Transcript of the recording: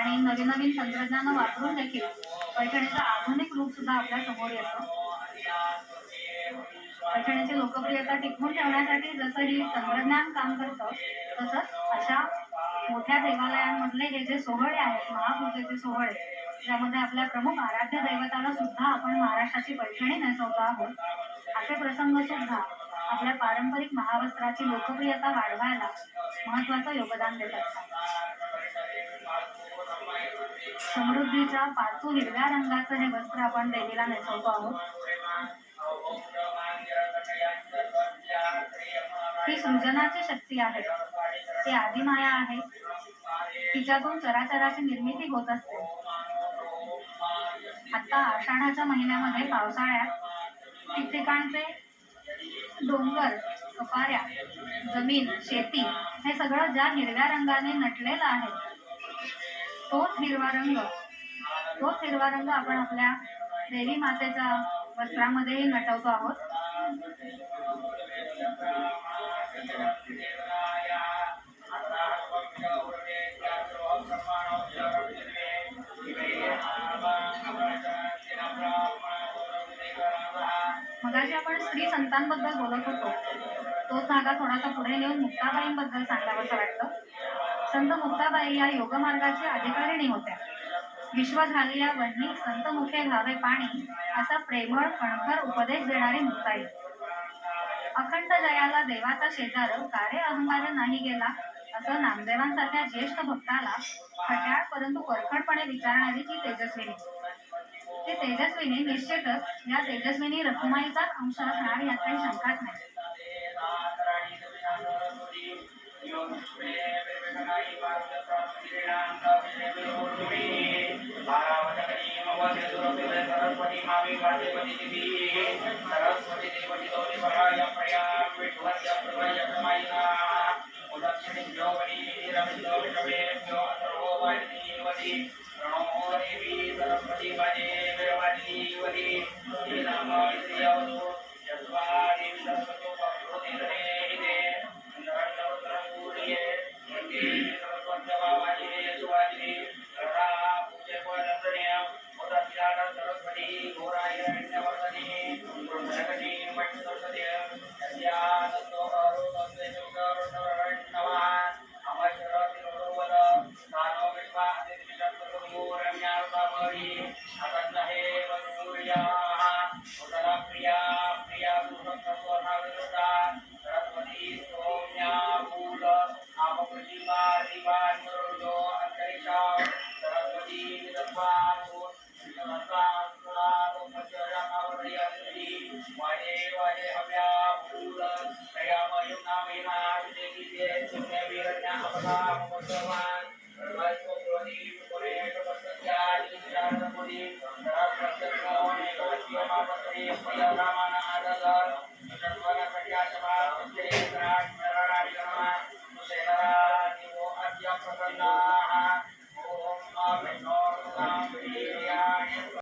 आणि नवीन नवीन तंत्रज्ञान वापरून देखील पैठणीचं आधुनिक रूप सुद्धा आपल्या समोर येतं. पैठणीची लोकप्रियता टिकवून ठेवण्यासाठी जसं ही तंत्रज्ञान काम करतं, तसंच अशा मोठ्या देवालयांमधले हे जे सोहळे आहेत, महापूजेचे सोहळे, ज्यामध्ये आपल्या प्रमुख आराध्य दैवताला सुद्धा आपण महाराष्ट्राची पैठणी नेसवतो आहोत, असे प्रसंग सुद्धा आपल्या पारंपरिक महावस्त्राची लोकप्रियता वाढवायला महत्वाचं योगदान देत असतात. समृद्धीच्या पाचू हिरव्या रंगाचं हे वस्त्र आपण देवीला नेसवतो आहोत. ही सृजनाची शक्ती आहे, ती आदिमाया आहे, तिच्यातून चराचराची निर्मिती होत असते. आता आषाढाच्या महिन्यामध्ये पावसाळ्यात ठिकठिकाणचे डोंगर, कपाऱ्या, जमीन, शेती हे सगळं ज्या हिरव्या रंगाने नटलेलं आहे, तोच हिरवा रंग आपण आपल्या देवी मातेच्या वस्त्रामध्येही नटवतो आहोत. मगाशी आपण स्त्री संतांबद्दल बोलत होतो, तोच धागा थोडासा पुढे नेऊन मुक्ताबाईंबद्दल सांगावंसं वाटतं. संत मुक्ताबाई या योगमार्गाची अधिकारिणी होत्या. विश्व झालेल्या वन्ही संत मुखे घावे पाणी असा प्रेमळ कणखर उपदेश देणारी मुक्ताई. अखंड जयाला देवाचा शेजार, कारे अहंकार नाही गेला असं नामदेवांसारख्या ज्येष्ठ भक्ताला खट्याळ परंतु परखडपणे विचारणारी ती तेजस्विनी. ती तेजस्विनी निश्चितच या तेजस्विनी रखुमाईचाच अंश असणार यात काही शंकाच नाही.